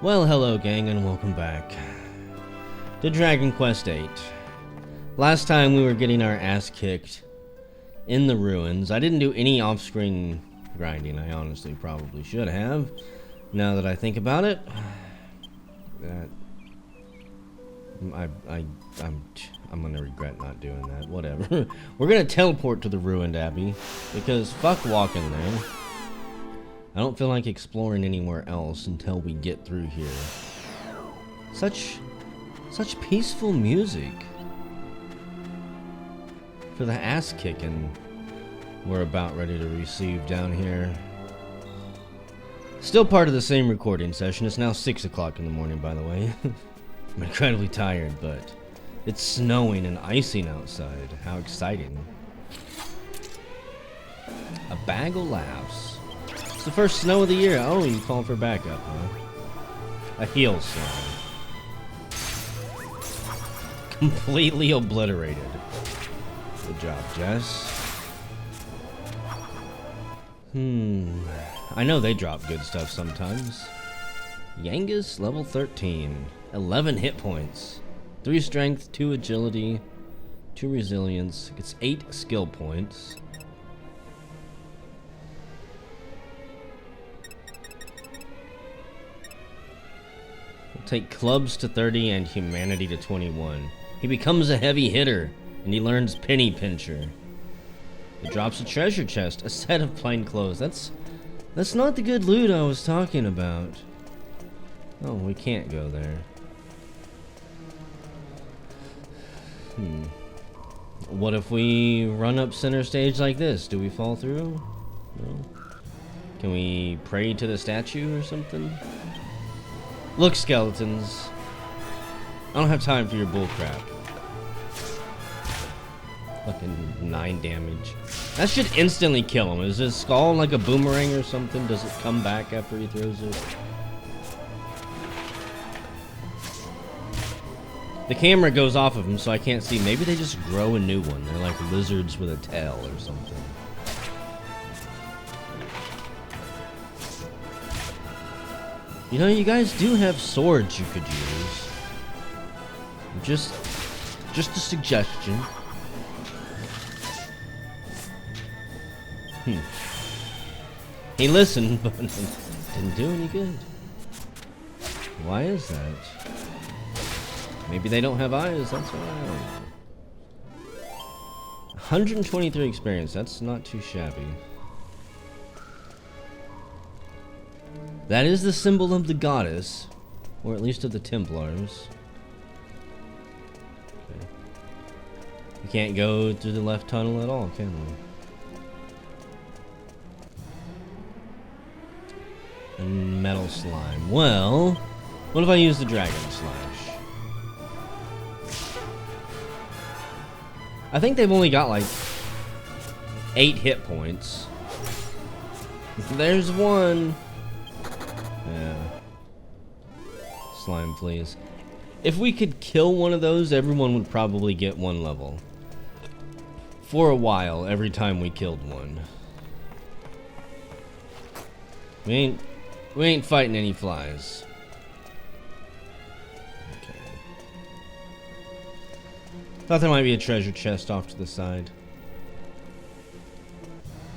Well, hello gang, and welcome back to Dragon Quest VIII. Last time we were getting our ass kicked in the ruins. I didn't do any off-screen grinding. I honestly probably should have, now that I think about it. I'm gonna regret not doing that. Whatever. We're gonna teleport to the ruined Abbey, because fuck walking there. I don't feel like exploring anywhere else until we get through here. Such peaceful music for the ass kicking we're about ready to receive down here. Still part of the same recording session. It's now 6 o'clock in the morning, by the way. I'm incredibly tired, but it's snowing and icing outside. How exciting. A bag of laughs. It's the first snow of the year. Oh, you call for backup, huh? A heal slime. Completely obliterated. Good job, Jess. I know they drop good stuff sometimes. Yangus, level 13. 11 hit points. 3 strength, 2 agility, 2 resilience. Gets 8 skill points. Take clubs to 30 and humanity to 21. He becomes a heavy hitter, and he learns penny pincher. It drops a treasure chest, a set of plain clothes. That's not the good loot I was talking about. Oh, we can't go there. What if we run up center stage like this? Do we fall through? No. Can we pray to the statue or something? Look, skeletons. I don't have time for your bullcrap. Fucking 9 damage. That should instantly kill him. Is his skull like a boomerang or something? Does it come back after he throws it? The camera goes off of him, so I can't see. Maybe they just grow a new one. They're like lizards with a tail or something. You know, you guys do have swords you could use. Just a suggestion. He listened, but it didn't do any good. Why is that? Maybe they don't have eyes, that's why. 123 experience, that's not too shabby. That is the symbol of the goddess, or at least of the Templars. Okay. We can't go through the left tunnel at all, can we? And metal slime. Well, what if I use the dragon slash? I think they've only got like 8 hit points. There's one. Yeah. Slime, please. If we could kill one of those, everyone would probably get 1 level. For a while, every time we killed one. We ain't fighting any flies. Okay. Thought there might be a treasure chest off to the side.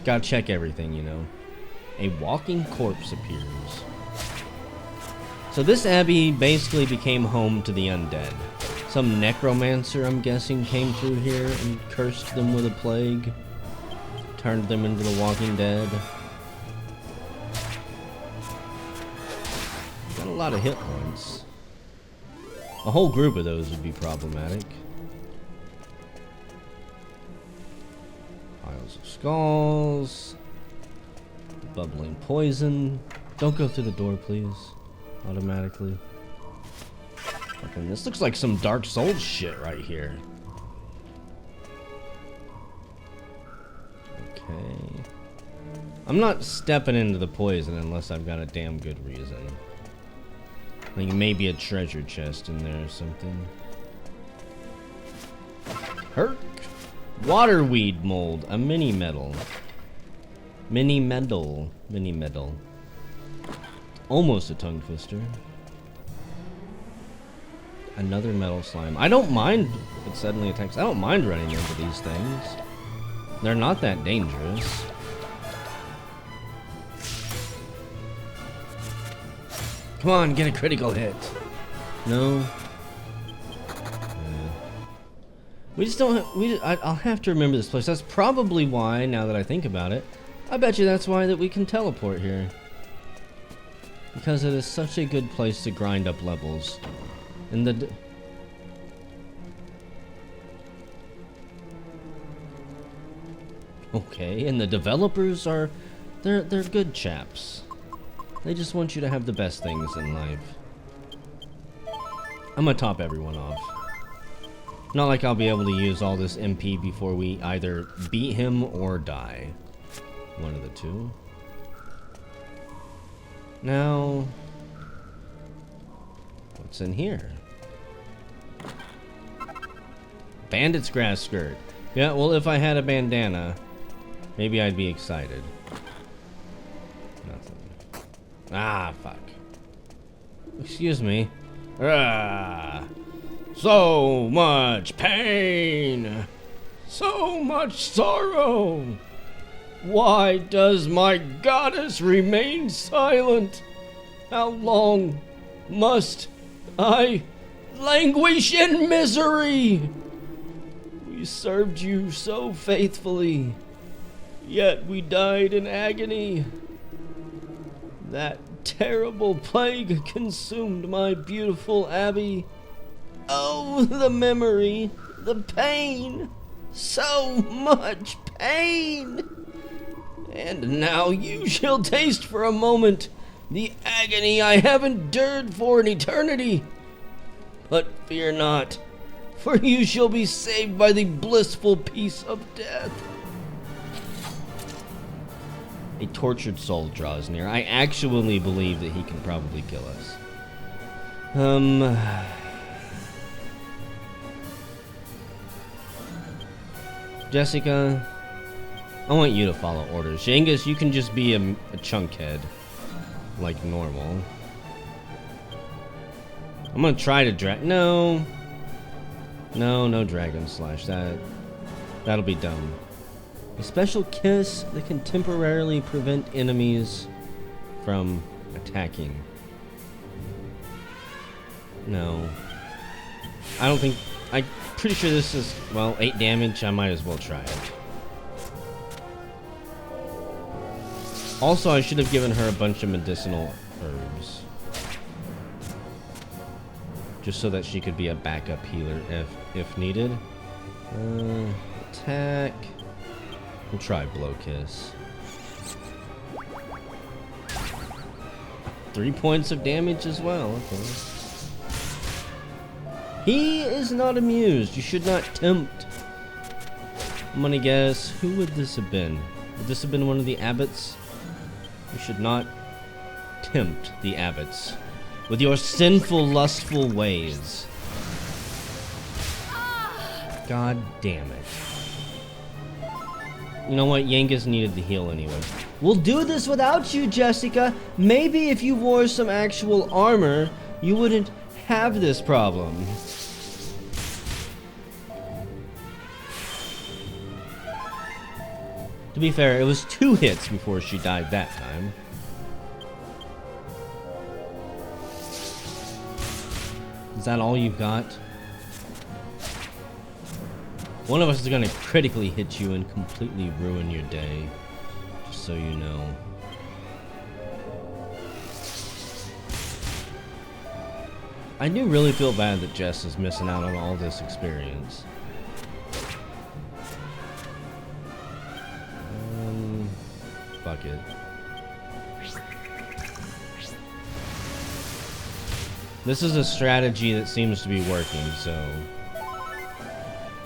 Gotta check everything, you know. A walking corpse appears. So this abbey basically became home to the undead. Some necromancer, I'm guessing, came through here and cursed them with a plague. Turned them into the walking dead. Got a lot of hit points. A whole group of those would be problematic. Piles of skulls. Bubbling poison. Don't go through the door, please. Automatically. Fucking, this looks like some Dark Souls shit right here. Okay. I'm not stepping into the poison unless I've got a damn good reason. Like maybe a treasure chest in there or something. Herc. Waterweed mold. A mini medal. Mini medal. Almost a tongue twister. Another metal slime. I don't mind if it suddenly attacks. I don't mind running into these things. They're not that dangerous. Come on, get a critical hit. No. We just don't have, I'll have to remember this place. That's probably why, now that I think about it, I bet you that's why that we can teleport here. Because it is such a good place to grind up levels. And the... Okay, and the developers are... They're good chaps. They just want you to have the best things in life. I'm gonna top everyone off. Not like I'll be able to use all this MP before we either beat him or die. One of the two. Now, what's in here? Bandit's grass skirt. Yeah, well, if I had a bandana, maybe I'd be excited. Nothing. Ah, fuck. Excuse me. Ah. So much pain, so much sorrow. Why does my goddess remain silent? How long must I languish in misery? We served you so faithfully, yet we died in agony. That terrible plague consumed my beautiful Abbey. Oh, the memory, the pain, so much pain. And now you shall taste for a moment the agony I have endured for an eternity. But fear not, for you shall be saved by the blissful peace of death. A tortured soul draws near. I actually believe that he can probably kill us. Jessica, I want you to follow orders. Yangus, you can just be a chunkhead, like normal. I'm gonna try to no, dragon slash. That'll be dumb. A special kiss that can temporarily prevent enemies from attacking. No, I don't think. I'm pretty sure this is, well, 8 damage. I might as well try it. Also, I should have given her a bunch of medicinal herbs. Just so that she could be a backup healer if needed. Attack. We'll try Blow Kiss. 3 points of damage as well. Okay. He is not amused. You should not tempt. I'm gonna guess, who would this have been? Would this have been one of the abbots? You should not tempt the abbots with your sinful, lustful ways. God damn it. You know what? Yangus needed to heal anyway. We'll do this without you, Jessica. Maybe if you wore some actual armor, you wouldn't have this problem. To be fair, it was 2 hits before she died that time. Is that all you've got? One of us is gonna critically hit you and completely ruin your day. Just so you know. I do really feel bad that Jess is missing out on all this experience. Fuck it. This is a strategy that seems to be working, so...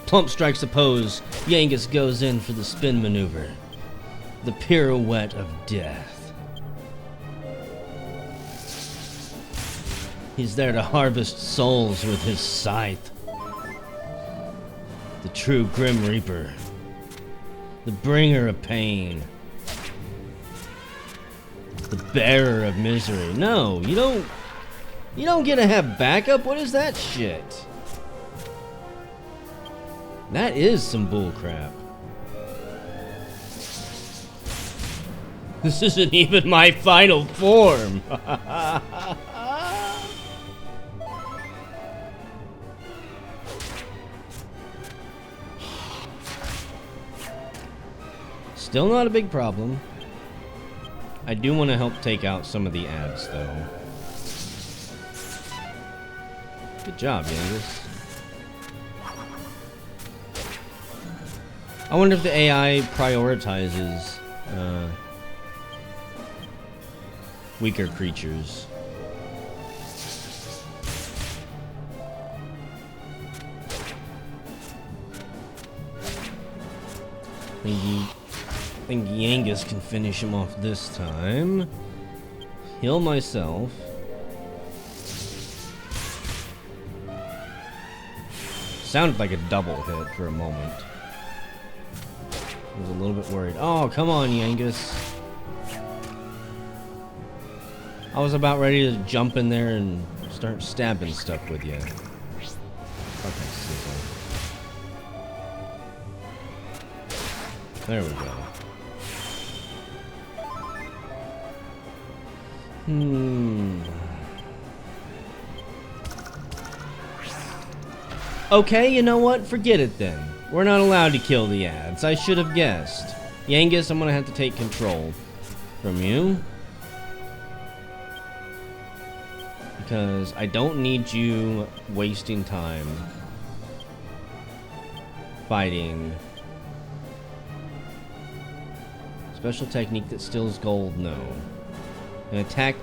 Plump strikes a pose. Yangus goes in for the spin maneuver. The pirouette of death. He's there to harvest souls with his scythe. The true Grim Reaper. The bringer of pain. The bearer of misery. No, you don't You don't get to have backup? What is that shit? That is some bullcrap. This isn't even my final form. Still not a big problem. I do want to help take out some of the ads, though. Good job, Yangus. I wonder if the AI prioritizes weaker creatures. I think Yangus can finish him off this time. Heal myself. Sounded like a double hit for a moment. I was a little bit worried. Oh, come on, Yangus. I was about ready to jump in there and start stabbing stuff with you. Okay, Sizzle. There we go. Okay, you know what? Forget it then. We're not allowed to kill the ads. I should have guessed. Yangus, I'm gonna have to take control from you. Because I don't need you wasting time fighting. Special technique that steals gold, no. An attack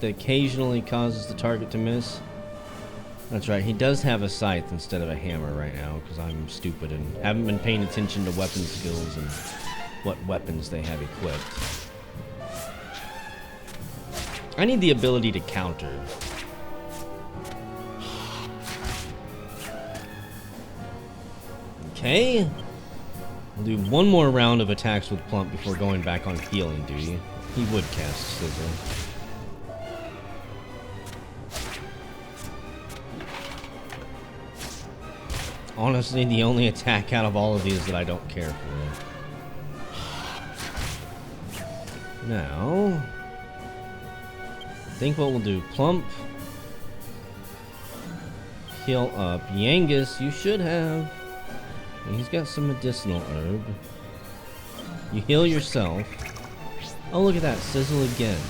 that occasionally causes the target to miss. That's right, he does have a scythe instead of a hammer right now, because I'm stupid and haven't been paying attention to weapon skills and what weapons they have equipped. I need the ability to counter. Okay. We'll do one more round of attacks with Plump before going back on healing duty. He would cast Sizzle. Honestly, the only attack out of all of these that I don't care for. Now, I think what we'll do, Plump, heal up. Yangus, you should have. He's got some medicinal herb. You heal yourself. Oh, look at that. Sizzle again.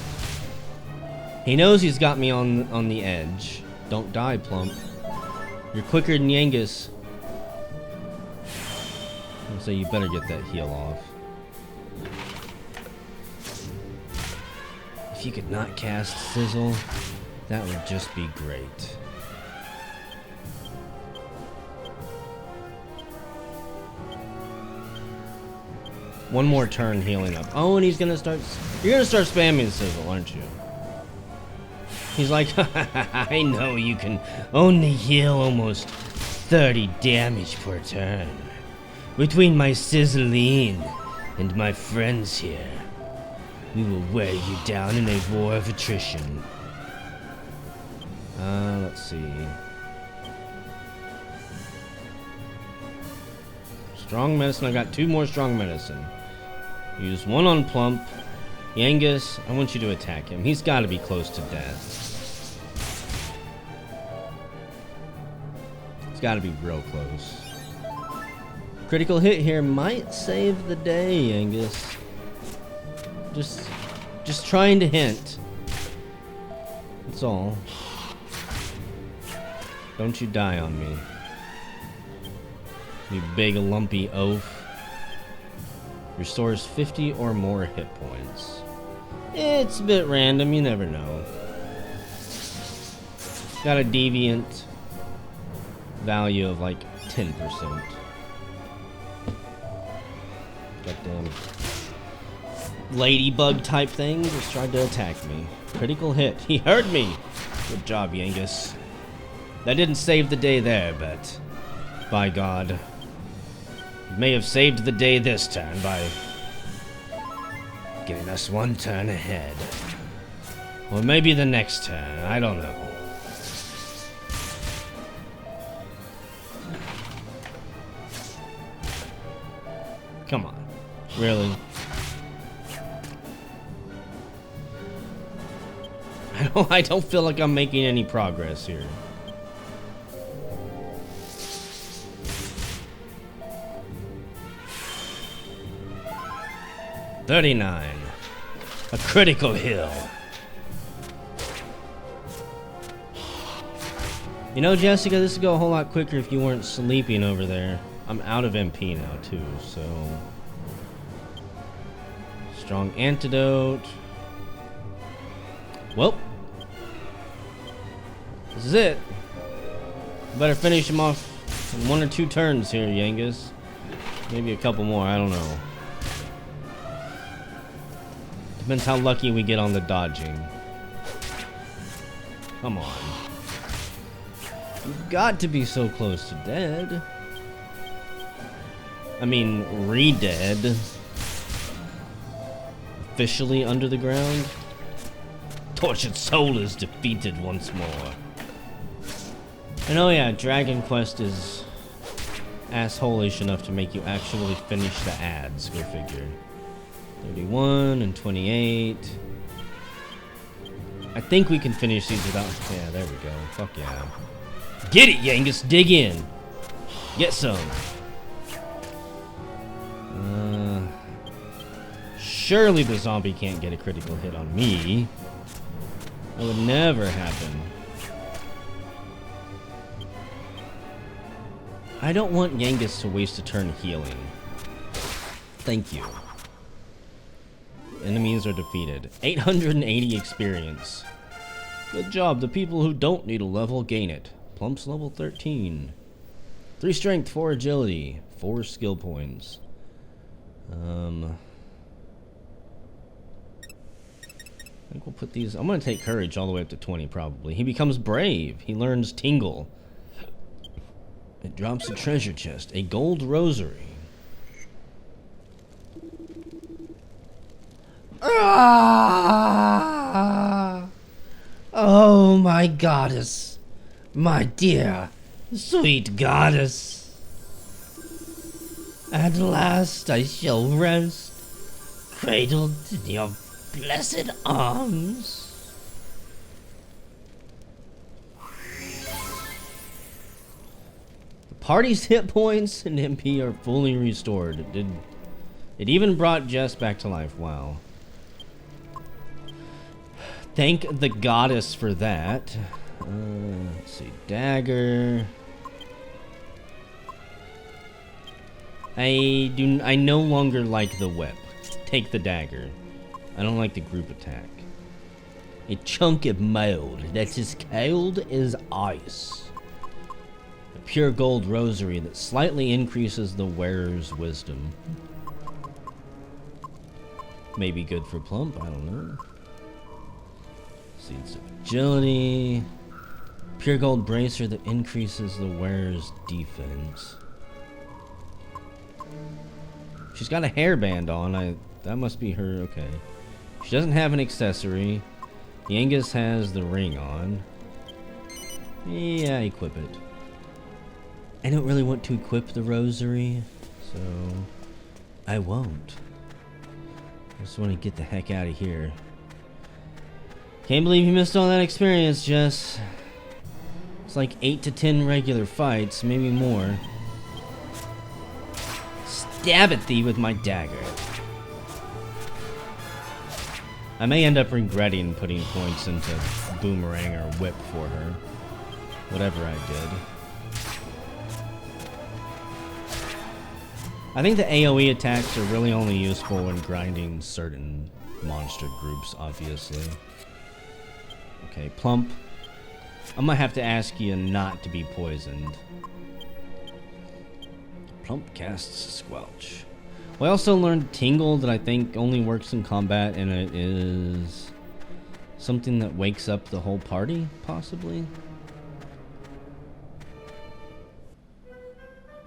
He knows he's got me on the edge. Don't die, Plump. You're quicker than Yangus. So you better get that heal off. If you could not cast Sizzle, that would just be great. One more turn healing up. Oh, and he's gonna start... You're gonna start spamming Sizzle, aren't you? He's like, I know you can only heal almost 30 damage per turn. Between my Sizzling and my friends here, we will wear you down in a war of attrition. Let's see. Strong medicine. I got 2 more strong medicine. Use 1 on Plump. Yangus, I want you to attack him. He's got to be close to death. It's got to be real close. Critical hit here might save the day, Yangus. Just trying to hint. That's all. Don't you die on me. You big lumpy oaf. Restores 50 or more hit points. It's a bit random, you never know. Got a deviant value of like 10%. Goddamn ladybug type thing just tried to attack me. Critical hit. He heard me. Good job, Yangus. That didn't save the day there, but by God, it may have saved the day this turn by getting us 1 turn ahead. Or maybe the next turn, I don't know. Come on. Really? I don't feel like I'm making any progress here. $39. A critical hill. You know, Jessica, this would go a whole lot quicker if you weren't sleeping over there. I'm out of MP now, too, so... Strong antidote. Well. This is it. Better finish him off in 1 or 2 turns here, Yangus. Maybe a couple more, I don't know. Depends how lucky we get on the dodging. Come on. You've got to be so close to dead. I mean, re-dead. Officially under the ground. Tortured soul is defeated once more. And oh yeah, Dragon Quest is asshole-ish enough to make you actually finish the ads, go figure. 31 and 28. I think we can finish these without... Yeah, there we go. Fuck yeah. Get it, Yangus! Dig in! Get some! Surely the zombie can't get a critical hit on me. That would never happen. I don't want Yangus to waste a turn healing. Thank you. Enemies are defeated. 880 experience. Good job. The people who don't need a level gain it. Plump's level 13. 3 strength, 4 agility, 4 skill points. I think we'll put these... I'm going to take courage all the way up to 20 probably. He becomes brave. He learns tingle. It drops a treasure chest. A gold rosary. Ah! Oh, my goddess. My dear, sweet goddess. At last I shall rest, cradled in your blessed arms. The party's hit points and MP are fully restored. It even brought Jess back to life. Wow. Thank the goddess for that. Let's see. Dagger. I no longer like the whip. Take the dagger. I don't like the group attack. A chunk of mold that's as cold as ice. A pure gold rosary that slightly increases the wearer's wisdom. Maybe good for Plump, I don't know. Seeds of agility. Pure gold bracer that increases the wearer's defense. She's got a hairband on. That must be her. Okay. She doesn't have an accessory. Yangus has the ring on. Yeah, equip it. I don't really want to equip the rosary, so I won't. I just want to get the heck out of here. Can't believe you missed all that experience, Jess. It's like 8 to 10 regular fights, maybe more. Stab at thee with my dagger. I may end up regretting putting points into Boomerang or Whip for her. Whatever I did. I think the AoE attacks are really only useful when grinding certain monster groups, obviously. Okay, Plump. I might have to ask you not to be poisoned. Plump casts Squelch. We also learned Tingle that I think only works in combat, and it is something that wakes up the whole party, possibly?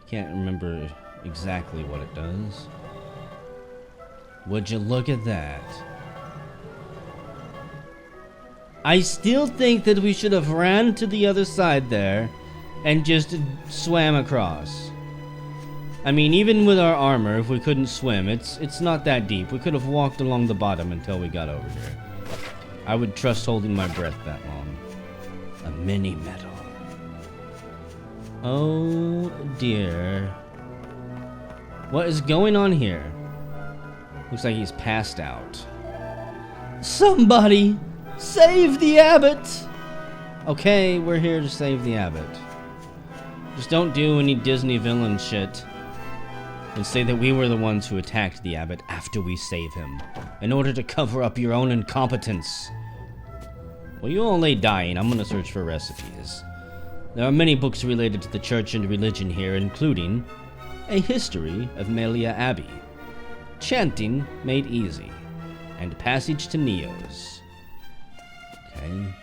Can't remember exactly what it does. Would you look at that? I still think that we should have ran to the other side there and just swam across. I mean, even with our armor, if we couldn't swim, it's not that deep. We could have walked along the bottom until we got over here. I would trust holding my breath that long. A mini medal. Oh dear. What is going on here? Looks like he's passed out. Somebody save the abbot! Okay, we're here to save the abbot. Just don't do any Disney villain shit and say that we were the ones who attacked the abbot after we save him, in order to cover up your own incompetence. Well, you all lay dying. I'm gonna search for recipes. There are many books related to the church and religion here, including A History of Melia Abbey, Chanting Made Easy, and Passage to Neos. Okay.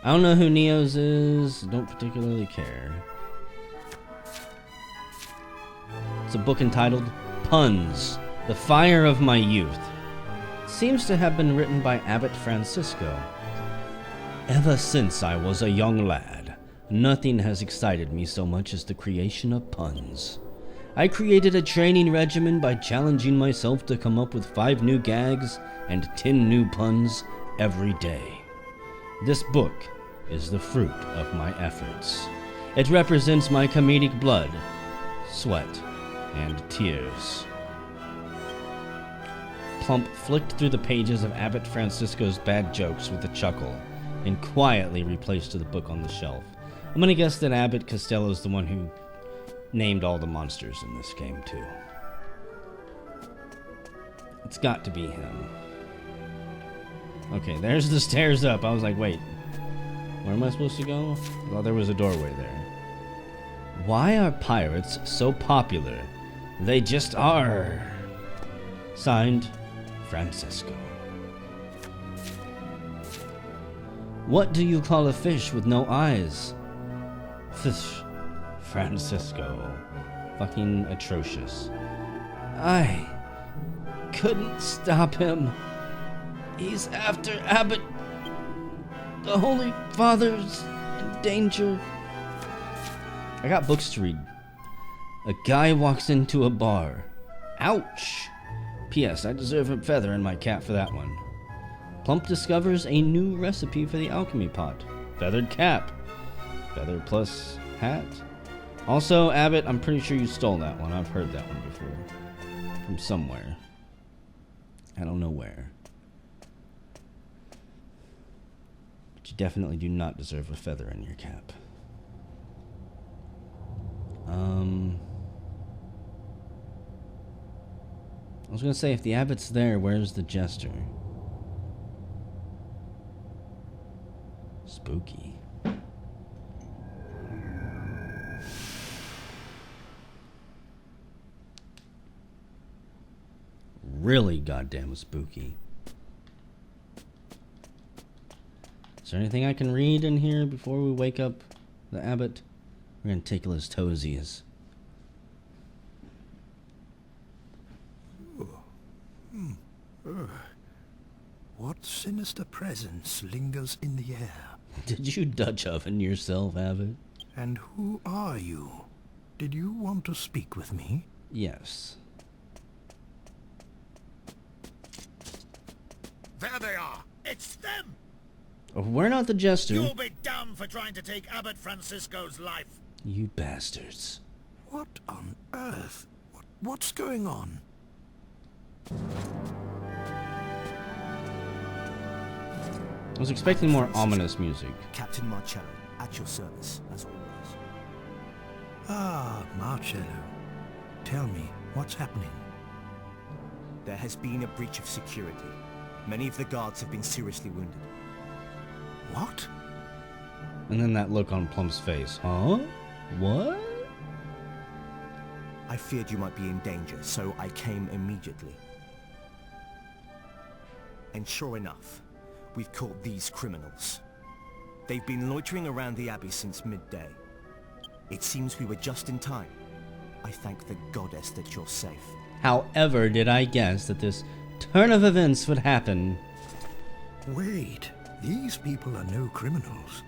I don't know who Neos is. Don't particularly care. It's a book entitled Puns, The Fire of My Youth. It seems to have been written by Abbot Francisco. Ever since I was a young lad, nothing has excited me so much as the creation of puns. I created a training regimen by challenging myself to come up with 5 new gags and 10 new puns every day. This book is the fruit of my efforts. It represents my comedic blood, sweat, and tears. Plump flicked through the pages of Abbot Francisco's bad jokes with a chuckle and quietly replaced the book on the shelf. I'm gonna guess that Abbot Costello is the one who named all the monsters in this game, too. It's got to be him. Okay, there's the stairs up. I was like, wait, where am I supposed to go? Well, there was a doorway there. Why are pirates so popular? They just are. Signed, Francisco. What do you call a fish with no eyes? Fish. Francisco. Fucking atrocious. I couldn't stop him. He's after Abbot. The Holy Father's in danger. I got books to read. A guy walks into a bar. Ouch. P.S. I deserve a feather in my cap for that one. Plump discovers a new recipe for the alchemy pot. Feathered cap. Feather plus hat. Also, Abbot, I'm pretty sure you stole that one. I've heard that one before. From somewhere. I don't know where. But you definitely do not deserve a feather in your cap. I was gonna say, if the abbot's there, where's the jester? Spooky. Really goddamn spooky. Is there anything I can read in here before we wake up the abbot? We're gonna tickle his toesies. What sinister presence lingers in the air? Did you Dutch oven yourself, Abbot? And who are you? Did you want to speak with me? Yes. There they are! It's them! Oh, we're not the jester. You'll be damned for trying to take Abbot Francisco's life! You bastards. What on earth? What's going on? I was expecting more ominous music. Captain Marcello, at your service, as always. Ah, Marcello. Tell me, what's happening? There has been a breach of security. Many of the guards have been seriously wounded. What? And then that look on Plump's face. Huh? What? I feared you might be in danger, so I came immediately. And sure enough, we've caught these criminals. They've been loitering around the Abbey since midday. It seems we were just in time. I thank the goddess that you're safe. However, did I guess that this turn of events would happen? Wait, these people are no criminals.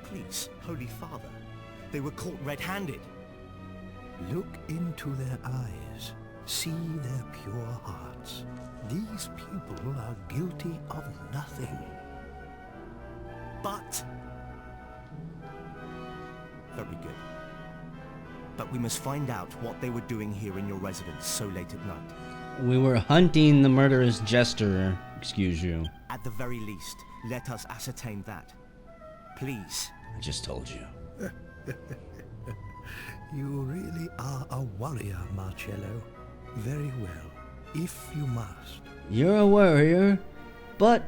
Please, Holy Father, They were caught red-handed. Look into their eyes. See their pure hearts. These people are guilty of nothing. But... Very good. But we must find out what they were doing here in your residence so late at night. We were hunting the murderous jester, excuse you. At the very least, let us ascertain that. Please. I just told you. You really are a warrior, Marcello. Very well, if you must. You're a warrior, but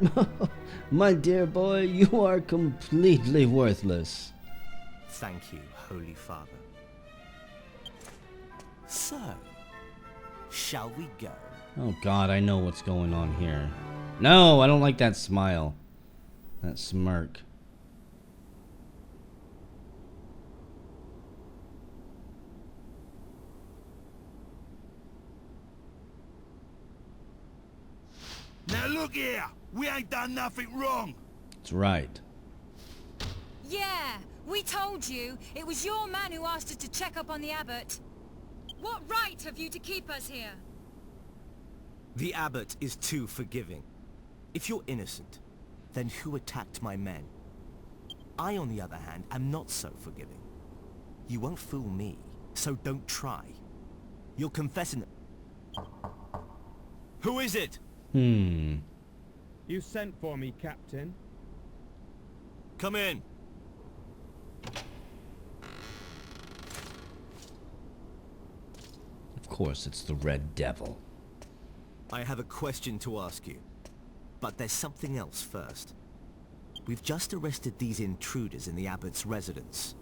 my dear boy, you are completely worthless. Thank you, Holy Father. So, shall we go? Oh God, I know what's going on here. No, I don't like that smile. That smirk. Now look here! We ain't done nothing wrong! That's right. Yeah, we told you. It was your man who asked us to check up on the Abbot. What right have you to keep us here? The Abbot is too forgiving. If you're innocent, then who attacked my men? I, on the other hand, am not so forgiving. You won't fool me, so don't try. You'll confess in... Who is it? You sent for me, Captain. Come in. Of course, it's the Red Devil. I have a question to ask you. But there's something else first. We've just arrested these intruders in the Abbot's residence.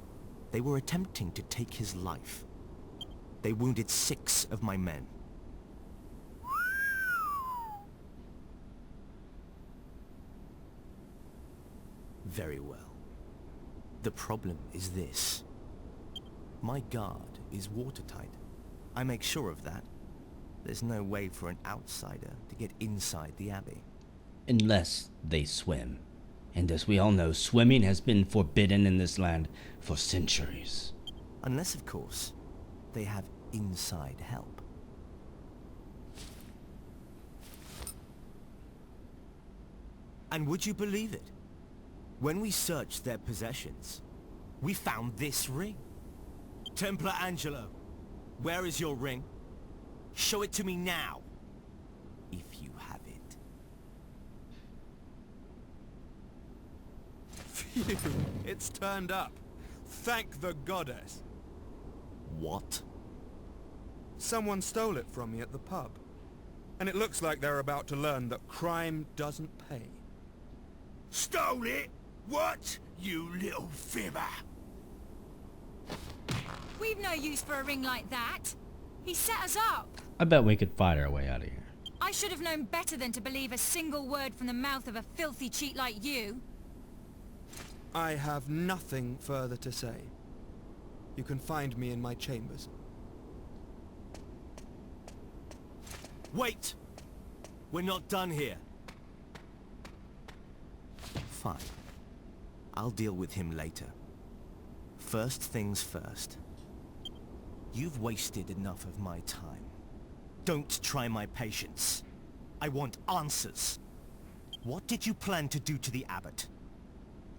They were attempting to take his life. They wounded 6 of my men. Very well. The problem is this. My guard is watertight. I make sure of that. There's no way for an outsider to get inside the Abbey. Unless they swim. And as we all know, swimming has been forbidden in this land for centuries. Unless, of course, they have inside help. And would you believe it? When we searched their possessions, we found this ring. Templar Angelo, where is your ring? Show it to me now, if you have it. Phew, it's turned up. Thank the goddess. What? Someone stole it from me at the pub. And it looks like they're about to learn that crime doesn't pay. Stole it? What? You little fibber! We've no use for a ring like that. He set us up. I bet we could fight our way out of here. I should have known better than to believe a single word from the mouth of a filthy cheat like you. I have nothing further to say. You can find me in my chambers. Wait! We're not done here. Fine. I'll deal with him later. First things first. You've wasted enough of my time. Don't try my patience. I want answers. What did you plan to do to the Abbot?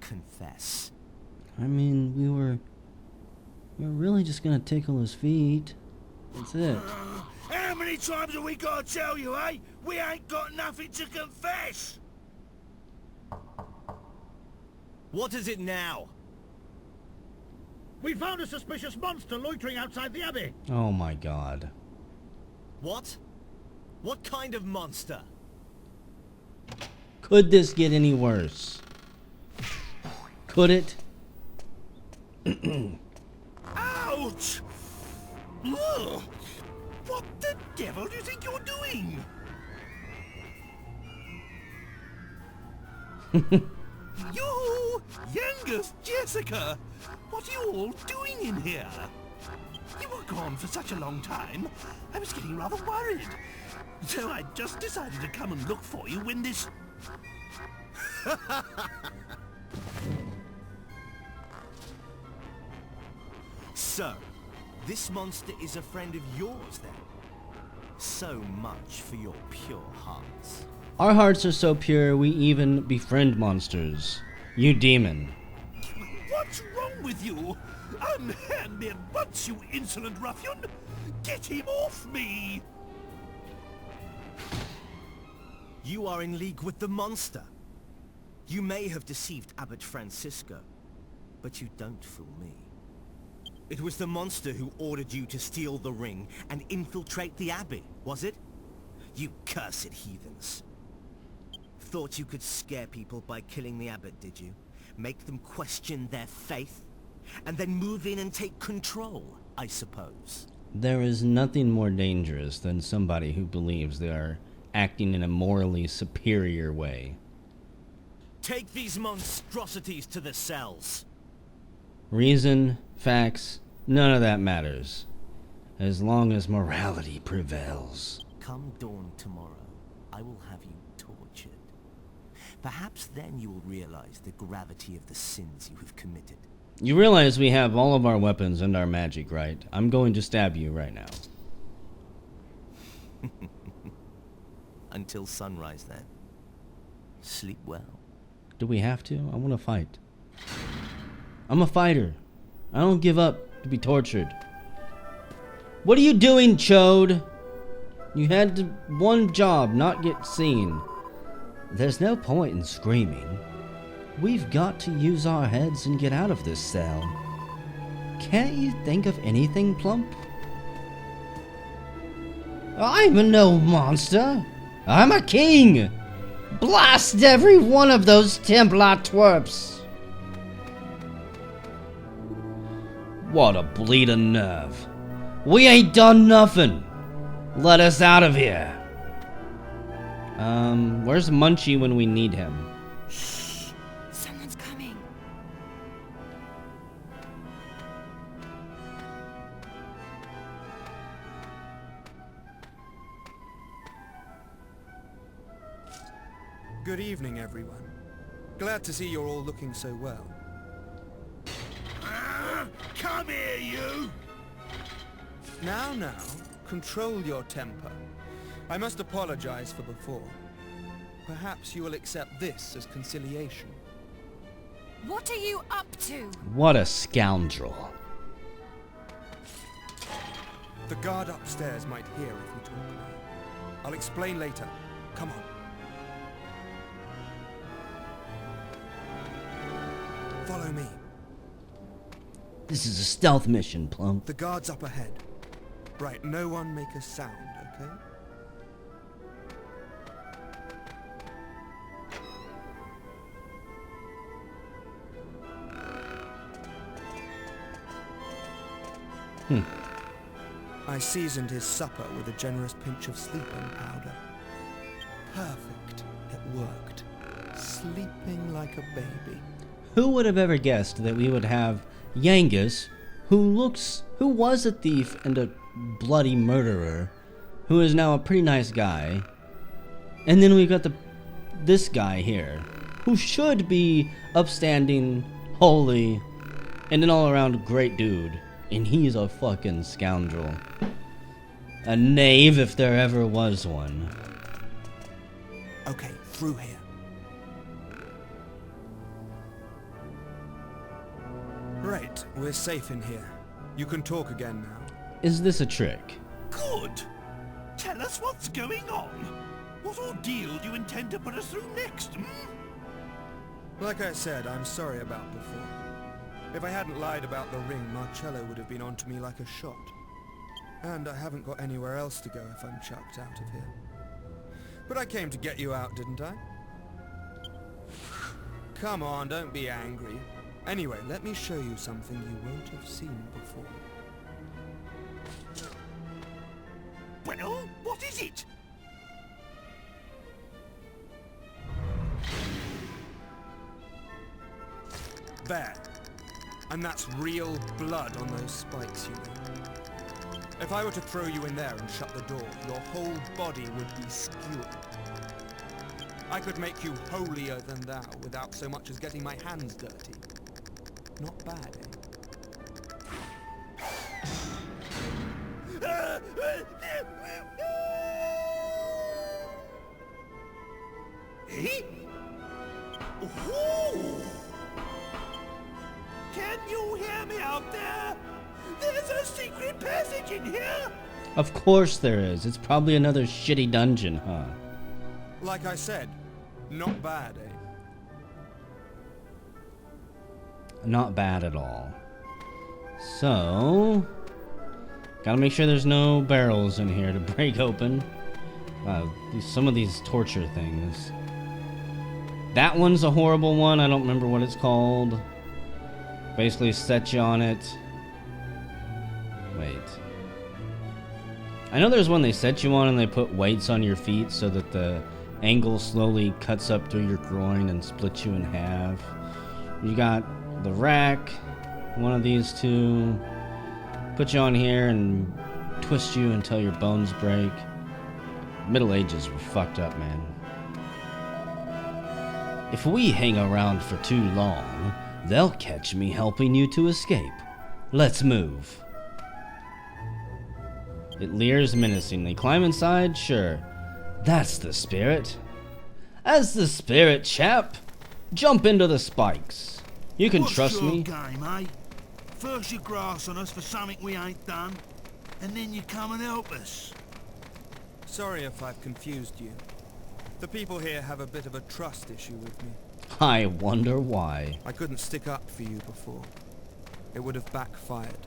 Confess. I mean, we were really just gonna tickle his feet. That's it. How many times have we got to tell you, eh? We ain't got nothing to confess! What is it now? We found a suspicious monster loitering outside the Abbey. Oh my God. What? What kind of monster? Could this get any worse? Could it? Ouch! Ugh. What the devil do you think you're doing? You, youngest Jessica, what are you all doing in here? You were gone for such a long time, I was getting rather worried. So I just decided to come and look for you when this... So, this monster is a friend of yours then? So much for your pure hearts. Our hearts are so pure, we even befriend monsters. You demon. What's wrong with you? Unhand me at once, you insolent ruffian! Get him off me! You are in league with the monster. You may have deceived Abbot Francisco, but you don't fool me. It was the monster who ordered you to steal the ring and infiltrate the Abbey, was it? You cursed heathens. Thought you could scare people by killing the Abbot, did you? Make them question their faith? And then move in and take control, I suppose. There is nothing more dangerous than somebody who believes they are acting in a morally superior way. Take these monstrosities to the cells. Reason, facts, none of that matters. As long as morality prevails. Come dawn tomorrow, I will have you tortured. Perhaps then you will realize the gravity of the sins you have committed. You realize we have all of our weapons and our magic, right? I'm going to stab you right now. Until sunrise then. Sleep well. Do we have to? I want to fight. I'm a fighter. I don't give up to be tortured. What are you doing, Chode? You had one job, not get seen. There's no point in screaming. We've got to use our heads and get out of this cell. Can't you think of anything, Plump? I'm no monster. I'm a king. Blast every one of those Templar twerps. What a bleeding nerve. We ain't done nothing. Let us out of here. Where's Munchie when we need him? Shh! Someone's coming. Good evening, everyone. Glad to see you're all looking so well. Come here, you! Now, control your temper. I must apologize for before. Perhaps you will accept this as conciliation. What are you up to? What a scoundrel. The guard upstairs might hear if we talk now. I'll explain later. Come on. Follow me. This is a stealth mission, Plump. The guard's up ahead. Right, no one make a sound, okay? I seasoned his supper with a generous pinch of sleeping powder. Perfect. It worked. Sleeping like a baby. Who would have ever guessed that we would have Yangus, who was a thief and a bloody murderer, who is now a pretty nice guy, and then we got this guy here, who should be upstanding, holy, and an all-around great dude, and he's a fucking scoundrel. A knave if there ever was one. Okay, through here. Right, we're safe in here. You can talk again now. Is this a trick? Good! Tell us what's going on. What ordeal do you intend to put us through next, Like I said, I'm sorry about before. If I hadn't lied about the ring, Marcello would have been onto me like a shot. And I haven't got anywhere else to go if I'm chucked out of here. But I came to get you out, didn't I? Come on, don't be angry. Anyway, let me show you something you won't have seen before. Well, what is it? There. And that's real blood on those spikes, you know. If I were to throw you in there and shut the door, your whole body would be skewered. I could make you holier than thou without so much as getting my hands dirty. Not bad, eh? Eh? Ooh. Can you hear me out there? There's a secret passage in here. Of course there is. It's probably another shitty dungeon, huh? Like I said, not bad, eh? Not bad at all. So, gotta make sure there's no barrels in here to break open. Some of these torture things. That one's a horrible one. I don't remember what it's called. Basically set you on it. Wait. I know there's one they set you on and they put weights on your feet so that the angle slowly cuts up through your groin and splits you in half. You got the rack, one of these two. Put you on here and twist you until your bones break. Middle Ages were fucked up, man. If we hang around for too long, they'll catch me helping you to escape. Let's move. It leers menacingly. Climb inside? Sure. That's the spirit. That's the spirit, chap. Jump into the spikes. You can trust your me. Game, eh? First you grass on us for something we ain't done, and then you come and help us. Sorry if I've confused you. The people here have a bit of a trust issue with me. I wonder why. I couldn't stick up for you before. It would have backfired.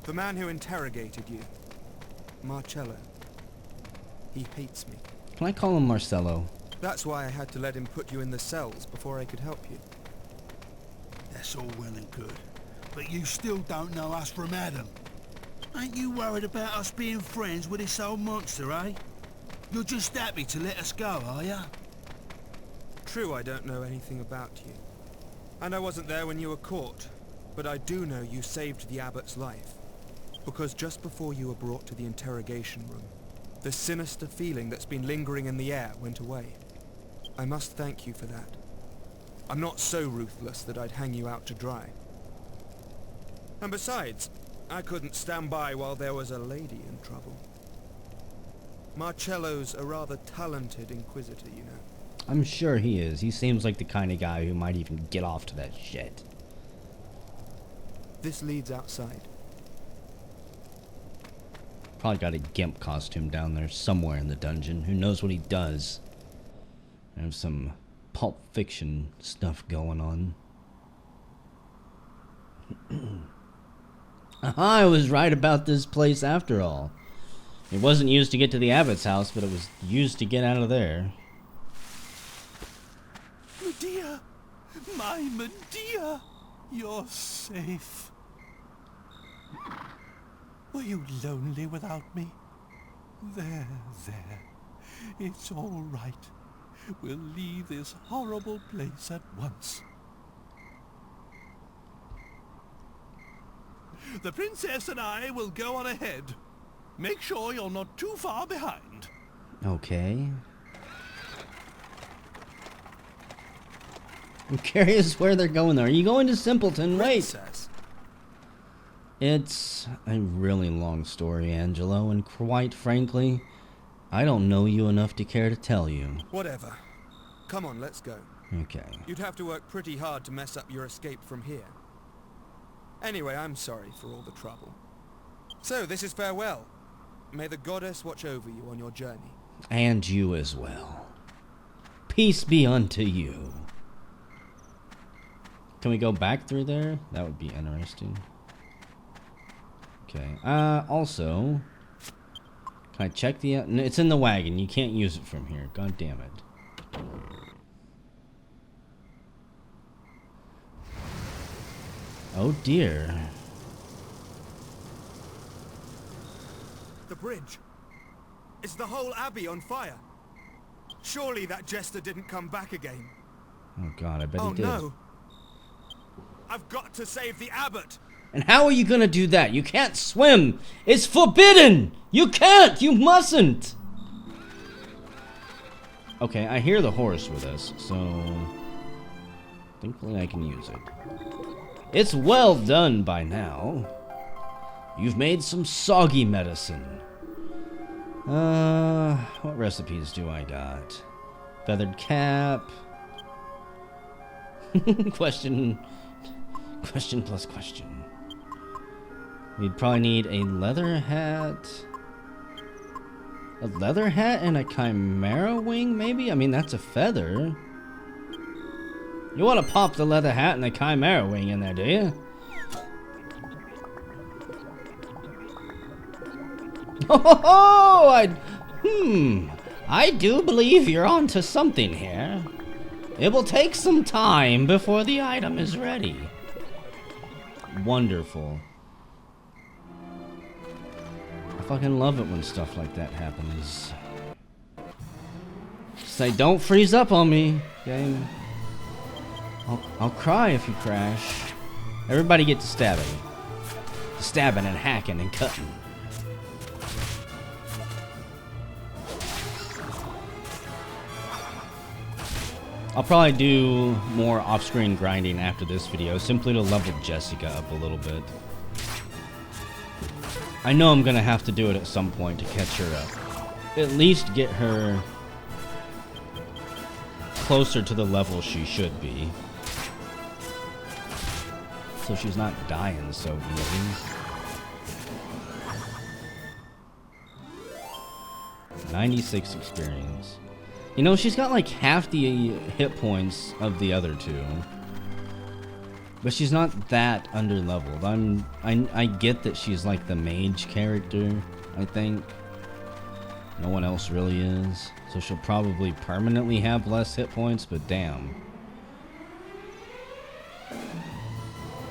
The man who interrogated you, Marcello, he hates me. Can I call him Marcello? That's why I had to let him put you in the cells before I could help you. That's all well and good, but you still don't know us from Adam. Ain't you worried about us being friends with this old monster, eh? You're just happy to let us go, are ya? True, I don't know anything about you. And I wasn't there when you were caught, but I do know you saved the Abbot's life. Because just before you were brought to the interrogation room, the sinister feeling that's been lingering in the air went away. I must thank you for that. I'm not so ruthless that I'd hang you out to dry. And besides, I couldn't stand by while there was a lady in trouble. Marcello's a rather talented inquisitor, you know. I'm sure he is. He seems like the kind of guy who might even get off to that shit. This leads outside. Probably got a gimp costume down there somewhere in the dungeon. Who knows what he does? I have some Pulp Fiction stuff going on. Aha, I was right about this place after all. It wasn't used to get to the Abbot's house, but it was used to get out of there. Medea! My Medea! You're safe. Were you lonely without me? There. It's all right. We'll leave this horrible place at once. The princess and I will go on ahead. Make sure you're not too far behind. Okay. I'm curious where they're going though. Are you going to Simpleton? Wait. Princess. It's a really long story, Angelo, and quite frankly, I don't know you enough to care to tell you. Whatever. Come on, let's go. Okay. You'd have to work pretty hard to mess up your escape from here. Anyway, I'm sorry for all the trouble. So, this is farewell. May the goddess watch over you on your journey. And you as well. Peace be unto you. Can we go back through there? That would be interesting. Okay. Also, can I check the... no, it's in the wagon. You can't use it from here. God damn it. Oh dear. The bridge. It's the whole Abbey on fire. Surely that jester didn't come back again. Oh god, I bet he did. Oh no. I've got to save the Abbot. And how are you gonna do that? You can't swim! It's forbidden! You can't! You mustn't! Okay, I hear the horse with us, so... thankfully I can use it. It's well done by now. You've made some soggy medicine. What recipes do I got? Feathered cap. Question plus question. We'd probably need a leather hat. A leather hat and a chimera wing, maybe? I mean, that's a feather. You want to pop the leather hat and the chimera wing in there, do you? Oh, I do believe you're onto something here. It will take some time before the item is ready. Wonderful. I fucking love it when stuff like that happens. Say, don't freeze up on me, game. I'll cry if you crash. Everybody get to stabbing. Stabbing and hacking and cutting. I'll probably do more off-screen grinding after this video, simply to level Jessica up a little bit. I know I'm gonna have to do it at some point to catch her up. At least get her closer to the level she should be. So she's not dying so easy. $96 experience. You know, she's got like half the hit points of the other two. But she's not that under-leveled. I get that she's like the mage character, I think. No one else really is. So she'll probably permanently have less hit points, but damn.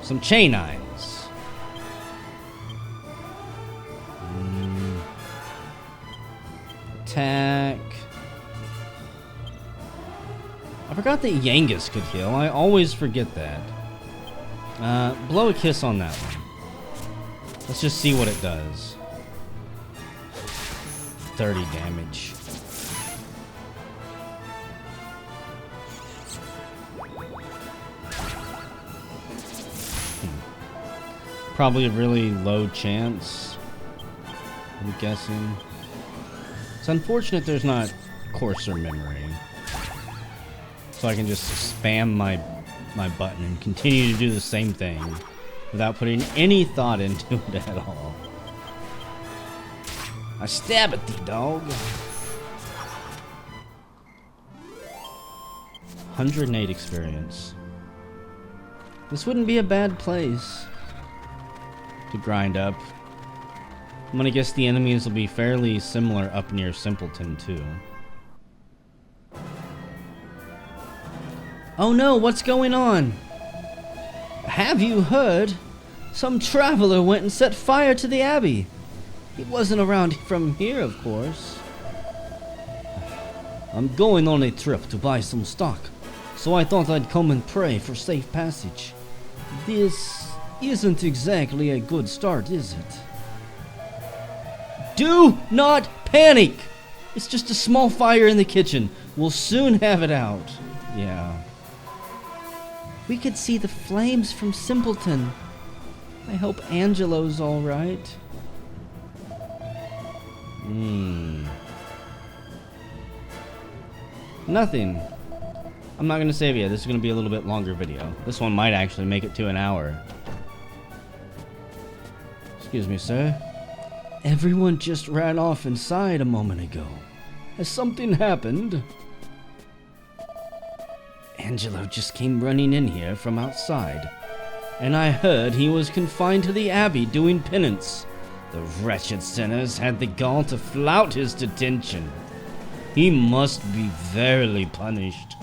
Some chain irons. Attack. I forgot that Yangus could heal. I always forget that. Blow a kiss on that one. Let's just see what it does. 30 damage. Probably a really low chance, I'm guessing. It's unfortunate there's not coarser memory. So I can just spam my button and continue to do the same thing without putting any thought into it at all. I stab at thee, dog. 108 experience. This wouldn't be a bad place to grind up. I'm gonna guess the enemies will be fairly similar up near Simpleton too. Oh no, what's going on? Have you heard? Some traveler went and set fire to the Abbey. He wasn't around from here, of course. I'm going on a trip to buy some stock, so I thought I'd come and pray for safe passage. This isn't exactly a good start, is it? Do not panic! It's just a small fire in the kitchen. We'll soon have it out. Yeah. We could see the flames from Simpleton. I hope Angelo's alright. Nothing. I'm not gonna save yet. This is gonna be a little bit longer video. This one might actually make it to an hour. Excuse me, sir. Everyone just ran off inside a moment ago. Has something happened? Angelo just came running in here from outside, and I heard he was confined to the Abbey doing penance. The wretched sinners had the gall to flout his detention. He must be verily punished.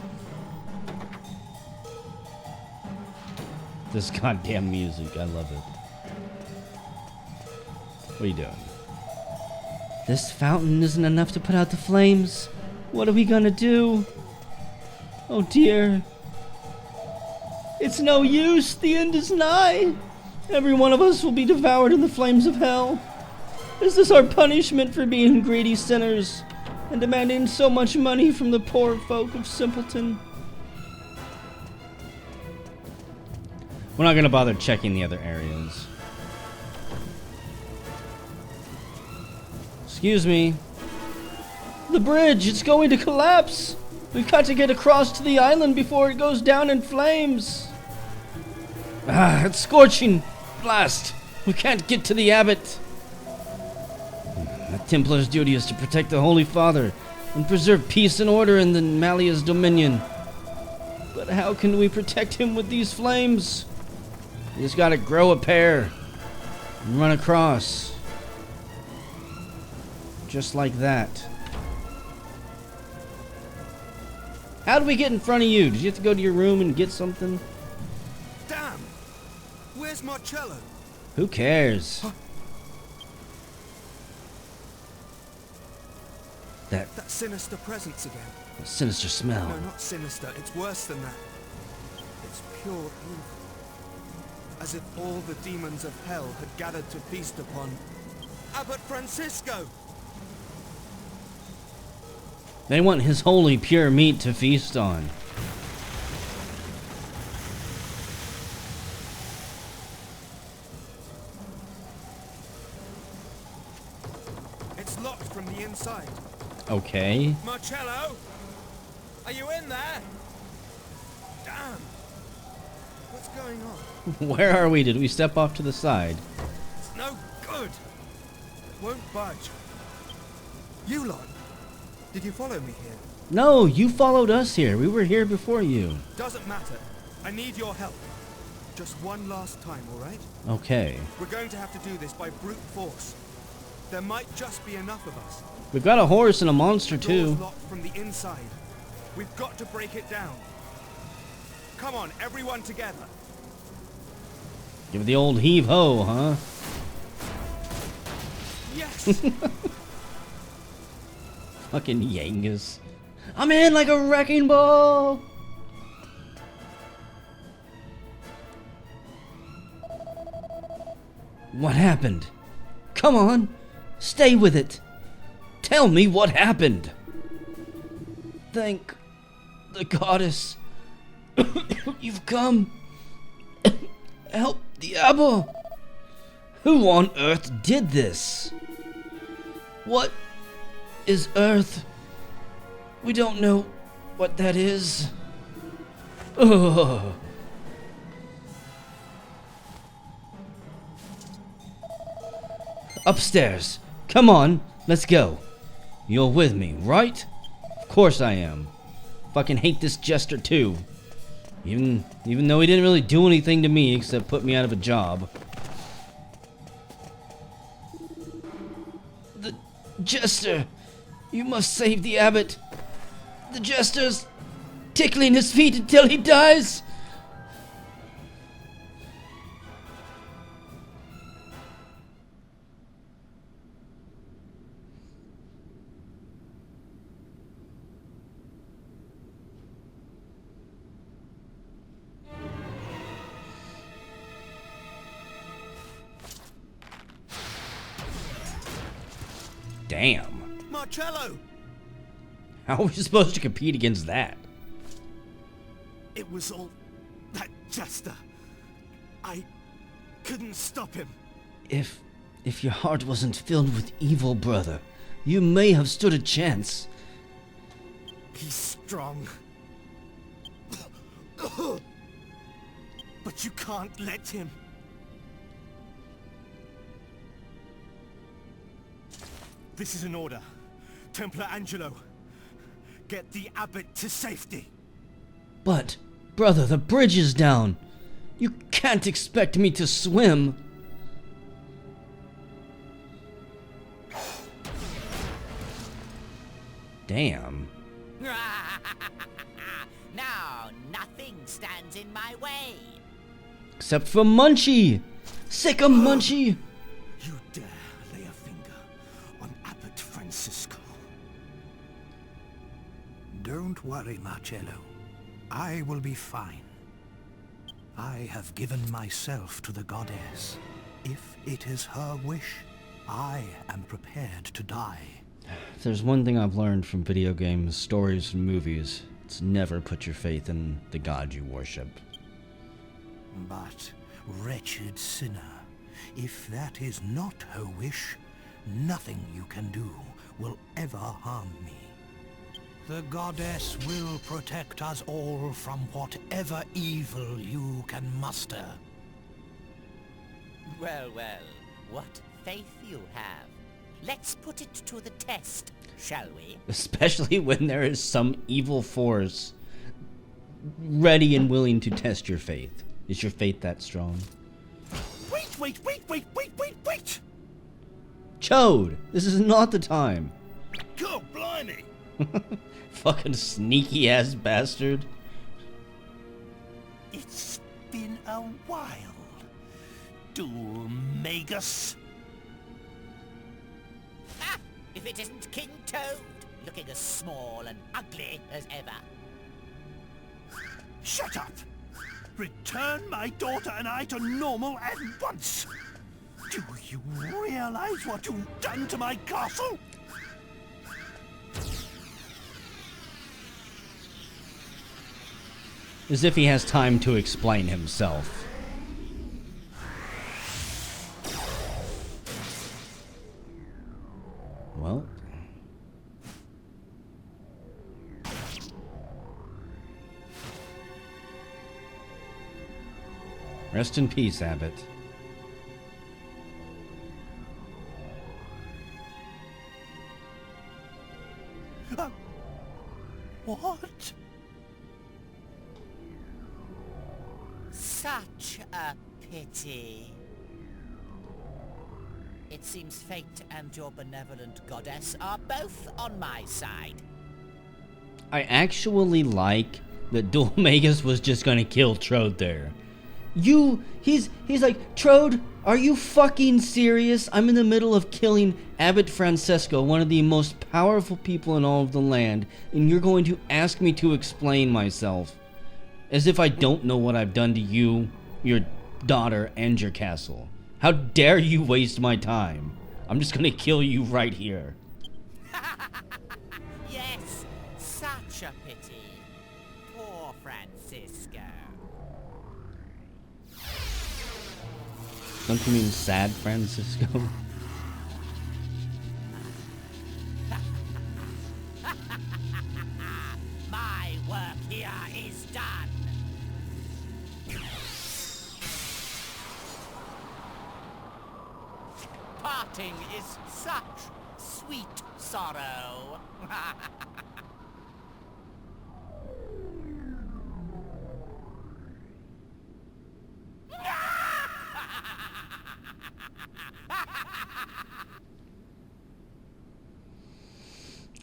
This goddamn music, I love it. What are you doing? This fountain isn't enough to put out the flames. What are we gonna do? Oh dear. It's no use. The end is nigh. Every one of us will be devoured in the flames of hell. Is this our punishment for being greedy sinners and demanding so much money from the poor folk of Simpleton? We're not gonna bother checking the other areas. Excuse me. The bridge, it's going to collapse. We've got to get across to the island before it goes down in flames. Ah, it's scorching. Blast. We can't get to the Abbot. The Templar's duty is to protect the Holy Father and preserve peace and order in the Malia's dominion. But how can we protect him with these flames? We just gotta grow a pair and run across. Just like that. How did we get in front of you? Did you have to go to your room and get something? Damn! Where's Marcello? Who cares? That sinister presence again. sinister smell. No, not sinister. It's worse than that. It's pure evil. As if all the demons of hell had gathered to feast upon Abbot Francisco. They want his holy pure meat to feast on. It's locked from the inside. Okay. Marcello? Are you in there? Damn. What's going on? Where are we? Did we step off to the side? It's no good. It won't budge. You lot. Did you follow me here? No, you followed us here. We were here before you. Doesn't matter. I need your help. Just one last time, all right? Okay. We're going to have to do this by brute force. There might just be enough of us. We've got a horse and a monster The door's too. locked from the inside. We've got to break it down. Come on, everyone together. Give it the old heave-ho, huh? Yes! Fucking Yangus. I'm in like a wrecking ball! What happened? Come on, stay with it. Tell me what happened. Thank the goddess. You've come. Help the Abbot. Who on earth did this? What is Earth? We don't know what that is. Ugh. Upstairs. Come on, let's go. You're with me, right? Of course I am. Fucking hate this jester too. Even though he didn't really do anything to me except put me out of a job. The jester. You must save the abbot. The jester's tickling his feet until he dies. Damn. Marcello! How are we supposed to compete against that? It was all that jester. I couldn't stop him. If your heart wasn't filled with evil, brother, you may have stood a chance. He's strong. But you can't let him. This is an order. Templar Angelo, get the abbot to safety. But, brother, the bridge is down. You can't expect me to swim. Damn. Now, nothing stands in my way. Except for Munchie. Sick of Munchie. You dare lay a finger on Abbot Francisco. Don't worry, Marcello. I will be fine. I have given myself to the goddess. If it is her wish, I am prepared to die. If there's one thing I've learned from video games, stories, and movies, it's never put your faith in the god you worship. But, wretched sinner, if that is not her wish, nothing you can do will ever harm me. The goddess will protect us all from whatever evil you can muster. Well, well, what faith you have. Let's put it to the test, shall we? Especially when there is some evil force ready and willing to test your faith. Is your faith that strong? Wait! Chode, this is not the time. God blimey! Fucking sneaky ass bastard. It's been a while. Duel Magus. Ah! If it isn't King Toad, looking as small and ugly as ever. Shut up! Return my daughter and I to normal at once! Do you realize what you've done to my castle? As if he has time to explain himself. Well. Rest in peace, Abbot. What? Such a pity. It seems fate and your benevolent goddess are both on my side. I actually like that Duel Magus was just gonna kill Trode there. He's like, Trode, are you fucking serious? I'm in the middle of killing Abbot Francesco, one of the most powerful people in all of the land, and you're going to ask me to explain myself. As if I don't know what I've done to you, your daughter, and your castle. How dare you waste my time? I'm just gonna kill you right here. Yes, such a pity. Poor Francisco. Don't you mean sad Francisco? My work here is done. Parting is such sweet sorrow.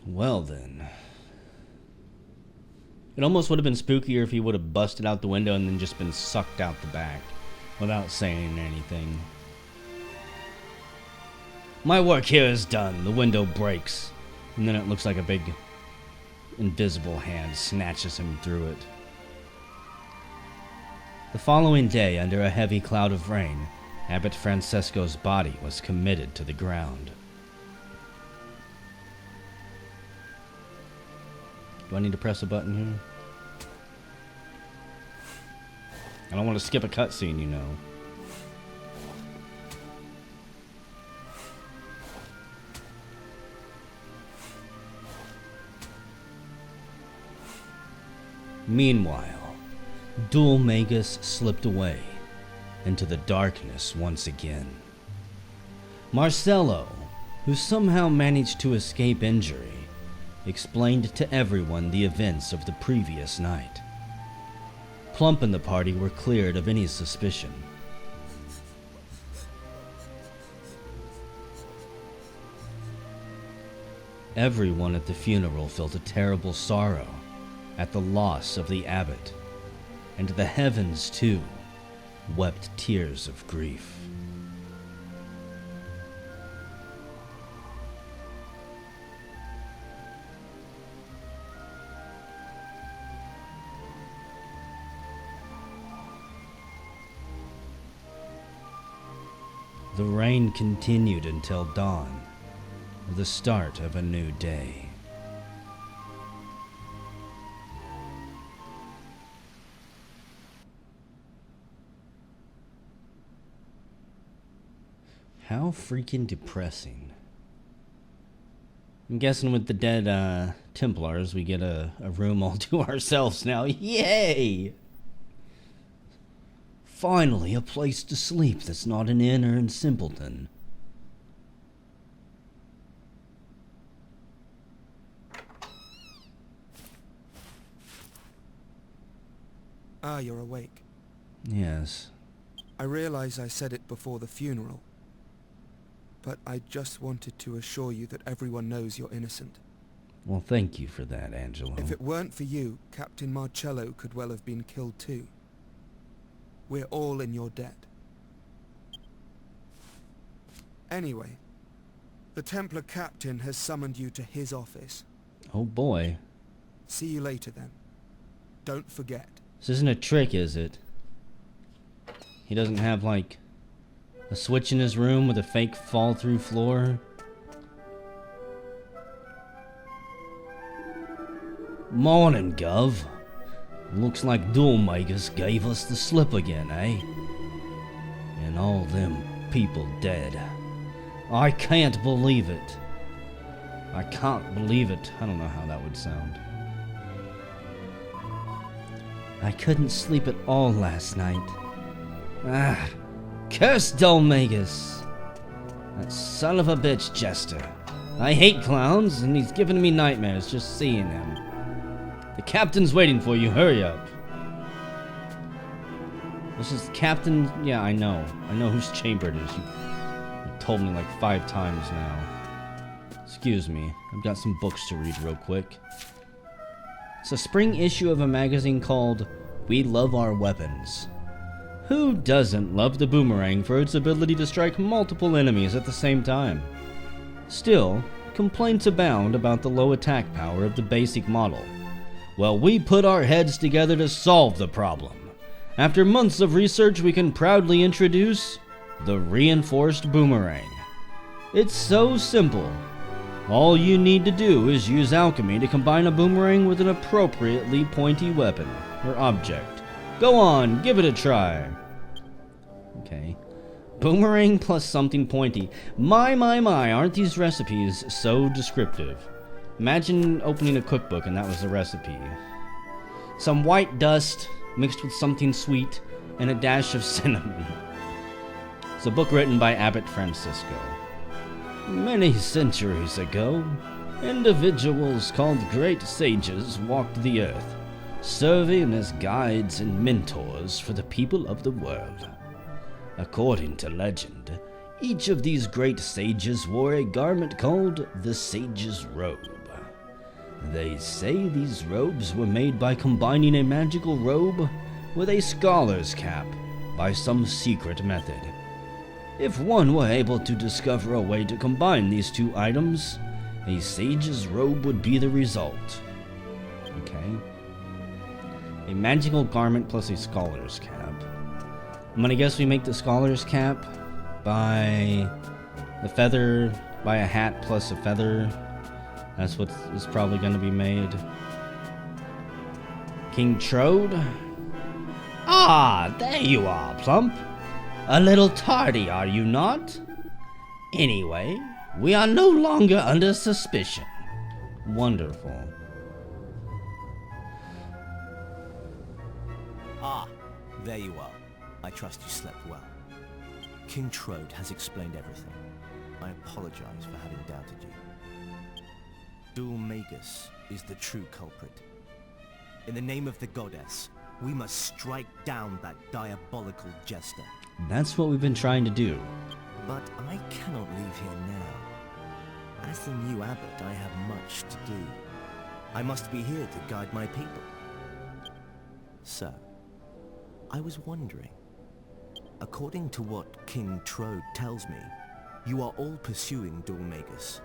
Well then. It almost would have been spookier if he would have busted out the window and then just been sucked out the back without saying anything. My work here is done. The window breaks. And then it looks like a big invisible hand snatches him through it. The following day, under a heavy cloud of rain, Abbot Francesco's body was committed to the ground. Do I need to press a button here? I don't want to skip a cutscene, you know. Meanwhile, Duel Magus slipped away into the darkness once again. Marcello, who somehow managed to escape injury, explained to everyone the events of the previous night. Plump and the party were cleared of any suspicion. Everyone at the funeral felt a terrible sorrow at the loss of the abbot, and the heavens, too, wept tears of grief. The rain continued until dawn, the start of a new day. How freaking depressing. I'm guessing with the dead Templars, we get a room all to ourselves now. Yay! Finally, a place to sleep that's not an inn or in Simpleton. Ah, you're awake. Yes. I realize I said it before the funeral, but I just wanted to assure you that everyone knows you're innocent. Well, thank you for that, Angelo. If it weren't for you, Captain Marcello could well have been killed too. We're all in your debt. Anyway, the Templar captain has summoned you to his office. Oh boy. See you later then. Don't forget. This isn't a trick, is it? He doesn't have, like, a switch in his room with a fake fall-through floor? Morning, Gov. Looks like Dual Magus gave us the slip again, eh? And all them people dead. I can't believe it. I can't believe it. I don't know how that would sound. I couldn't sleep at all last night. Ah, curse Dual Magus. That son of a bitch jester. I hate clowns, and he's giving me nightmares just seeing him. The captain's waiting for you, hurry up. This is Captain... Yeah, I know. I know whose chamber it is. You told me like 5 times now. Excuse me, I've got some books to read real quick. It's a spring issue of a magazine called We Love Our Weapons. Who doesn't love the boomerang for its ability to strike multiple enemies at the same time? Still, complaints abound about the low attack power of the basic model. Well, we put our heads together to solve the problem. After months of research, we can proudly introduce the reinforced boomerang. It's so simple. All you need to do is use alchemy to combine a boomerang with an appropriately pointy weapon or object. Go on, give it a try. Okay. Boomerang plus something pointy. My, aren't these recipes so descriptive? Imagine opening a cookbook and that was the recipe. Some white dust mixed with something sweet and a dash of cinnamon. It's a book written by Abbot Francisco. Many centuries ago, individuals called great sages walked the earth, serving as guides and mentors for the people of the world. According to legend, each of these great sages wore a garment called the Sage's Robe. They say these robes were made by combining a magical robe with a scholar's cap by some secret method. If one were able to discover a way to combine these two items, a sage's robe would be the result. Okay. A magical garment plus a scholar's cap. I'm gonna guess we make the scholar's cap by the feather, by a hat plus a feather. That's what is probably gonna be made. King Trode? Ah, there you are, Plump. A little tardy, are you not? Anyway, we are no longer under suspicion. Wonderful. Ah, there you are. I trust you slept well. King Trode has explained everything. I apologize for having doubted you. Dual Magus is the true culprit. In the name of the goddess, we must strike down that diabolical jester. That's what we've been trying to do. But I cannot leave here now. As the new abbot, I have much to do. I must be here to guide my people. So, I was wondering, according to what King Trode tells me, you are all pursuing Dual Magus.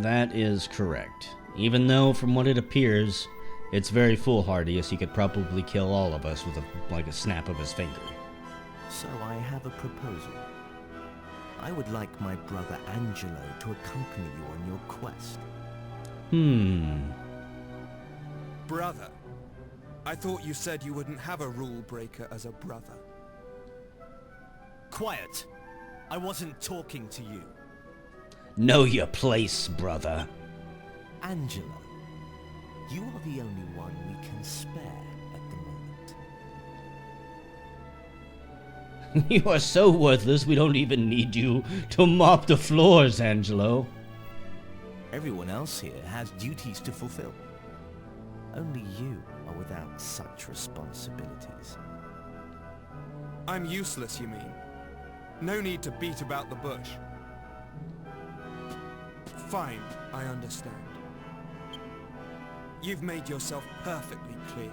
That is correct. Even though, from what it appears, it's very foolhardy, as he could probably kill all of us with a snap of his finger. So I have a proposal. I would like my brother Angelo to accompany you on your quest. Brother? I thought you said you wouldn't have a rule breaker as a brother. Quiet! I wasn't talking to you. Know your place, brother. Angelo, you are the only one we can spare at the moment. You are so worthless we don't even need you to mop the floors, Angelo. Everyone else here has duties to fulfill. Only you are without such responsibilities. I'm useless, you mean? No need to beat about the bush. Fine, I understand. You've made yourself perfectly clear.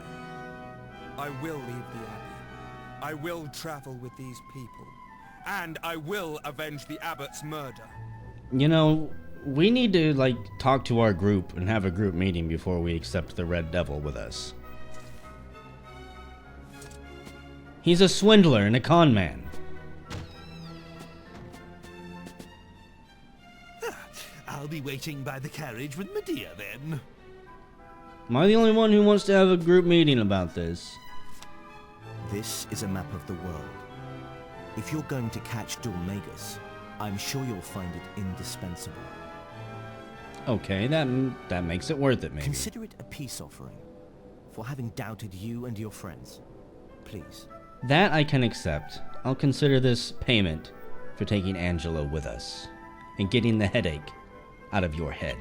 I will leave the Abbey. I will travel with these people. And I will avenge the Abbot's murder. You know, we need to, like, talk to our group and have a group meeting before we accept the Red Devil with us. He's a swindler and a con man. I'll be waiting by the carriage with Medea then. Am I the only one who wants to have a group meeting about this? This is a map of the world. If you're going to catch Dual Magus, I'm sure you'll find it indispensable. Okay, that makes it worth it, maybe. Consider it a peace offering for having doubted you and your friends. Please. That I can accept. I'll consider this payment for taking Angelo with us and getting the headache out of your head.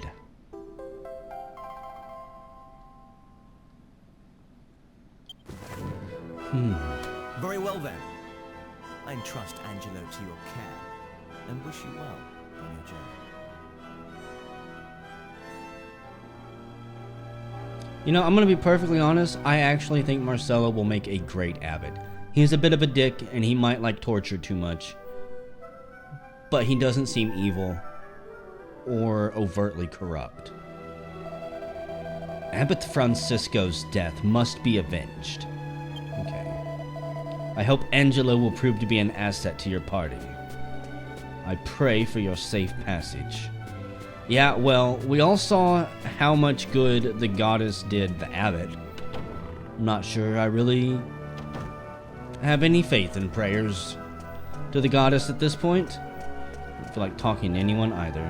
Very well then. I entrust Angelo to your care and wish you well on your journey. You know, I'm gonna be perfectly honest, I actually think Marcello will make a great abbot. He's a bit of a dick, and he might like torture too much. But he doesn't seem evil or overtly corrupt. Abbot Francisco's death must be avenged. Okay. I hope Angelo will prove to be an asset to your party. I pray for your safe passage. Yeah, well, we all saw how much good the goddess did the abbot. I'm not sure I really have any faith in prayers to the goddess at this point. I don't feel like talking to anyone either.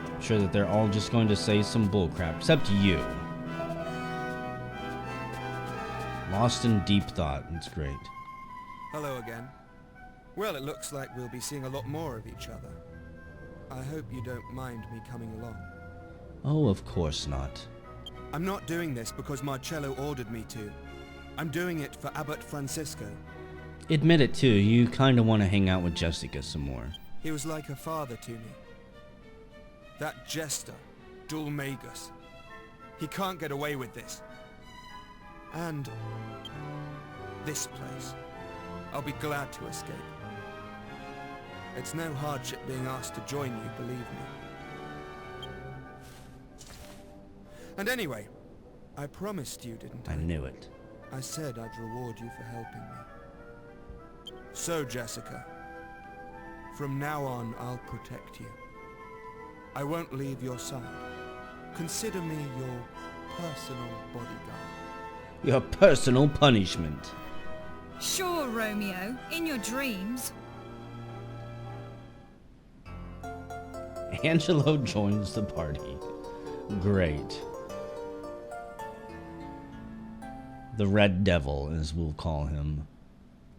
I'm sure that they're all just going to say some bullcrap, except you. Lost in deep thought. It's great. Hello again. Well, it looks like we'll be seeing a lot more of each other. I hope you don't mind me coming along. Oh, of course not. I'm not doing this because Marcello ordered me to. I'm doing it for Abbot Francisco. Admit it too, you kinda wanna hang out with Jessica some more. He was like a father to me. That jester, Dual Magus. He can't get away with this. And this place. I'll be glad to escape. It's no hardship being asked to join you, believe me. And anyway, I promised you, didn't I? I knew it. I said I'd reward you for helping me. So, Jessica, from now on, I'll protect you. I won't leave your side. Consider me your personal bodyguard. Your personal punishment. Sure, Romeo, in your dreams. Angelo joins the party. Great. The Red Devil, as we'll call him.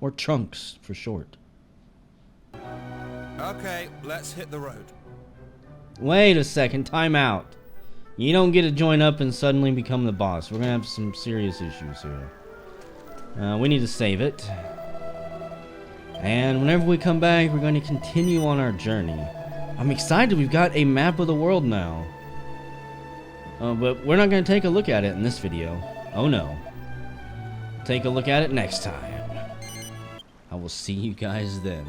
Or Trunks, for short. Okay, let's hit the road. Wait a second, time out. You don't get to join up and suddenly become the boss. We're gonna have some serious issues here. We need to save it. And whenever we come back, we're going to continue on our journey. I'm excited, we've got a map of the world now. But we're not going to take a look at it in this video. Oh no. Take a look at it next time. I will see you guys then.